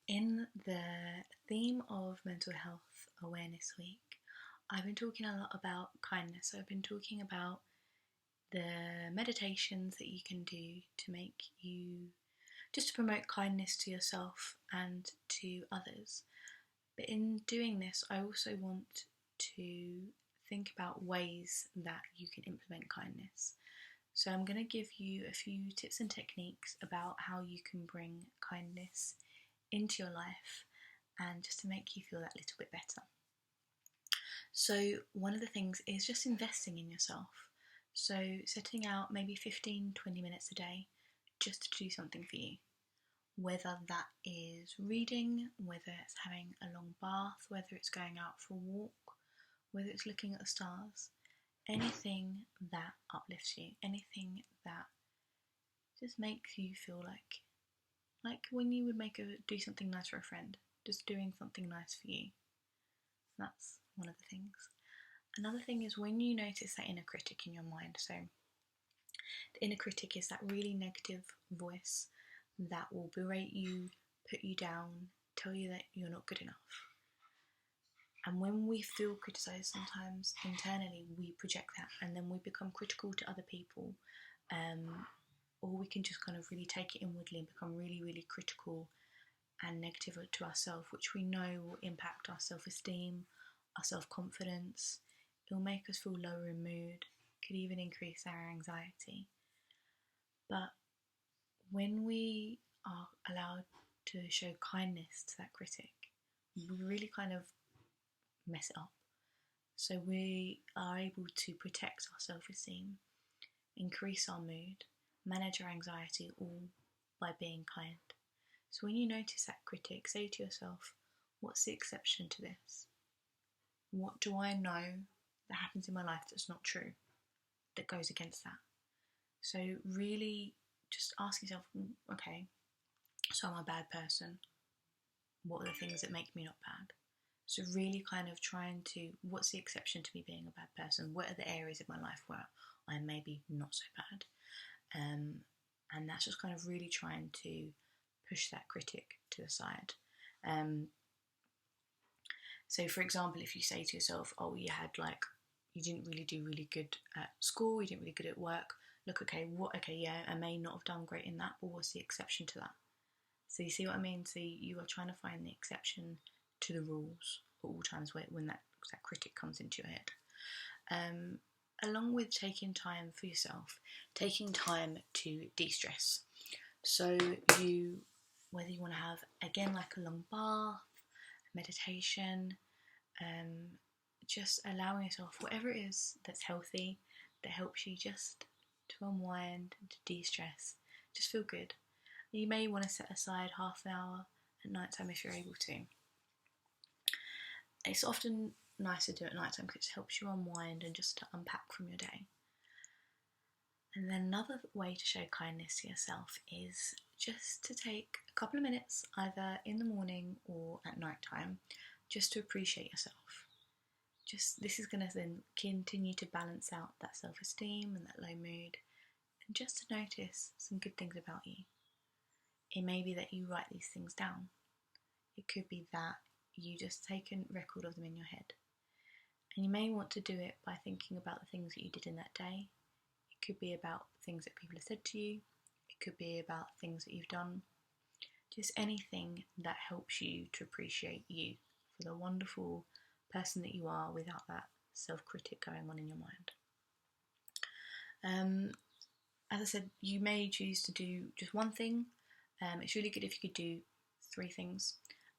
In the theme of Mental Health Awareness Week, I've been talking a lot about kindness. So I've been talking about the meditations that you can do to make you, just to promote kindness to yourself and to others. But in doing this, I also want to think about ways that you can implement kindness. So I'm going to give you a few tips and techniques about how you can bring kindness into your life and just to make you feel that little bit better. So one of the things is just investing in yourself. So setting out maybe 15-20 minutes a day just to do something for you. Whether that is reading, whether it's having a long bath, whether it's going out for a walk, whether it's looking at the stars, anything that uplifts you, anything that just makes you feel like when you would do something nice for a friend, just doing something nice for you. That's one of the things. Another thing is when you notice that inner critic in your mind. So the inner critic is that really negative voice that will berate you, put you down, tell you that you're not good enough. And when we feel criticised sometimes internally, we project that and then we become critical to other people. Or we can just kind of really take it inwardly and become really, really critical and negative to ourselves, which we know will impact our self-esteem, our self-confidence. It will make us feel lower in mood, could even increase our anxiety. But when we are allowed to show kindness to that critic, we really kind of mess it up. So we are able to protect our self-esteem, increase our mood, manage our anxiety, all by being kind. So when you notice that critic, say to yourself, what's the exception to this? What do I know that happens in my life that's not true, that goes against that? So really just ask yourself, okay, so I'm a bad person. What are the things that make me not bad? So really kind of trying to, what's the exception to me being a bad person? What are the areas of my life where I'm maybe not so bad? And that's just kind of really trying to push that critic to the side. So for example, if you say to yourself, oh, you didn't really do really good at school, you didn't really good at work, I may not have done great in that, but what's the exception to that? So you see what I mean? So you are trying to find the exception to the rules at all times when that critic comes into your head. Along with taking time for yourself, taking time to de-stress. So whether you want to have, again, like a long bath, meditation, just allowing yourself, whatever it is that's healthy, that helps you just to unwind and to de-stress, just feel good. You may want to set aside half an hour at night time if you're able to. It's often nice to do at night time because it helps you unwind and just to unpack from your day. And then another way to show kindness to yourself is just to take a couple of minutes, either in the morning or at night time, just to appreciate yourself. This is going to then continue to balance out that self-esteem and that low mood, and just to notice some good things about you. It may be that you write these things down. It could be that you just take a record of them in your head. And you may want to do it by thinking about the things that you did in that day. It could be about things that people have said to you. It could be about things that you've done. Just anything that helps you to appreciate you for the wonderful person that you are without that self-critic going on in your mind. As I said, you may choose to do just one thing. It's really good if you could do 3 things.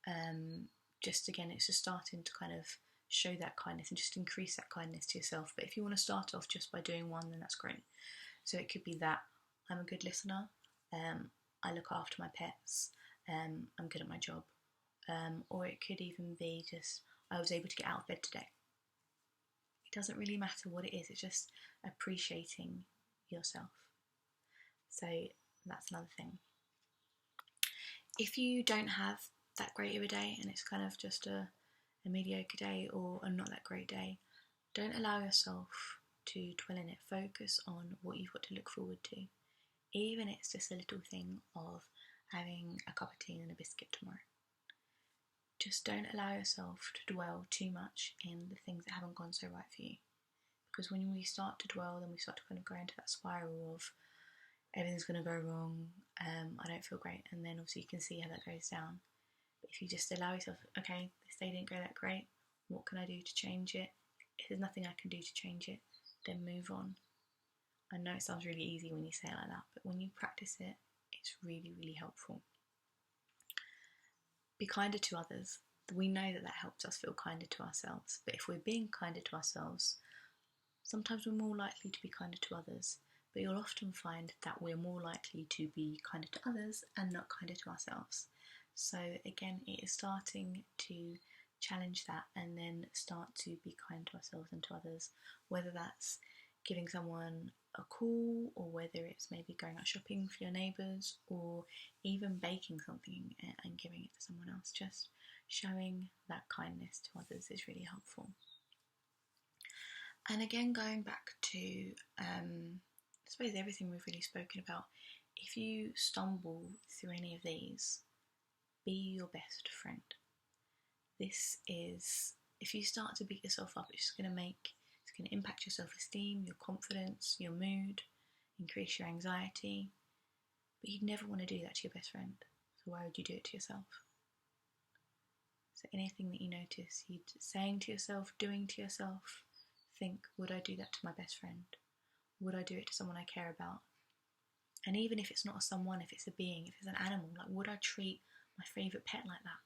It's just starting to kind of show that kindness and just increase that kindness to yourself. But if you want to start off just by doing one, then that's great. So it could be that I'm a good listener, I look after my pets, I'm good at my job, or it could even be just I was able to get out of bed today. It doesn't really matter what it is, it's just appreciating yourself. So that's another thing. If you don't have that great of a day and it's kind of just a mediocre day or a not that great day, don't allow yourself to dwell in it. Focus on what you've got to look forward to. Even if it's just a little thing of having a cup of tea and a biscuit tomorrow. just don't allow yourself to dwell too much in the things that haven't gone so right for you. Because when we start to dwell, then we start to kind of go into that spiral of everything's going to go wrong, I don't feel great, and then obviously you can see how that goes down. But if you just allow yourself, okay, this day didn't go that great, what can I do to change it? If there's nothing I can do to change it, then move on. I know it sounds really easy when you say it like that, but when you practice it, it's really, really helpful. Be kinder to others. We know that that helps us feel kinder to ourselves, but if we're being kinder to ourselves, sometimes we're more likely to be kinder to others, but you'll often find that we're more likely to be kinder to others and not kinder to ourselves. So again, it is starting to challenge that and then start to be kind to ourselves and to others, whether that's giving someone a call, or whether it's maybe going out shopping for your neighbours, or even baking something and giving it to someone else. Just showing that kindness to others is really helpful. And again, going back to I suppose everything we've really spoken about, if you stumble through any of these, be your best friend. This is, if you start to beat yourself up, it's going to impact your self-esteem, your confidence, your mood, increase your anxiety. But you'd never want to do that to your best friend. So why would you do it to yourself? So anything that you notice you saying to yourself, doing to yourself, think, would I do that to my best friend? Would I do it to someone I care about? And even if it's not a someone, if it's a being, if it's an animal, like, would I treat my favourite pet like that?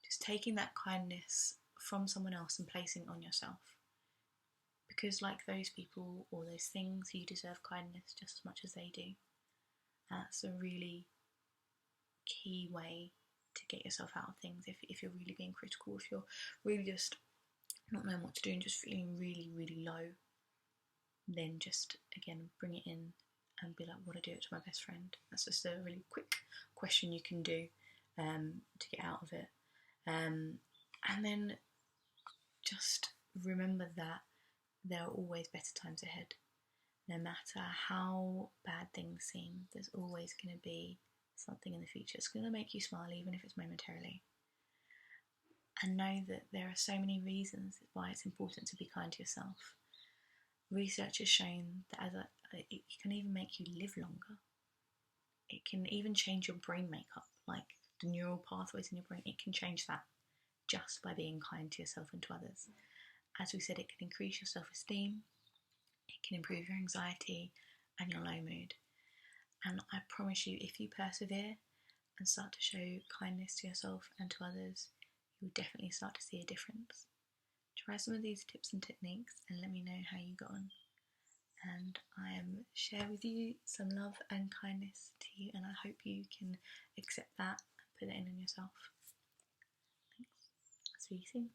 Just taking that kindness from someone else and placing it on yourself. Because like those people or those things, you deserve kindness just as much as they do. That's a really key way to get yourself out of things. If you're really being critical, if you're really just not knowing what to do and just feeling really, really low, then just, again, bring it in and be like, would I do it to my best friend? That's just a really quick question you can do to get out of it. And then just remember that there are always better times ahead. No matter how bad things seem, there's always going to be something in the future. It's going to make you smile, even if it's momentarily. And know that there are so many reasons why it's important to be kind to yourself. Research has shown that it can even make you live longer. It can even change your brain makeup, like the neural pathways in your brain. It can change that just by being kind to yourself and to others. As we said, it can increase your self-esteem, it can improve your anxiety and your low mood. And I promise you, if you persevere and start to show kindness to yourself and to others, you'll definitely start to see a difference. Try some of these tips and techniques and let me know how you got on. And I share with you some love and kindness to you, and I hope you can accept that and put it in on yourself. Thanks. I'll see you soon.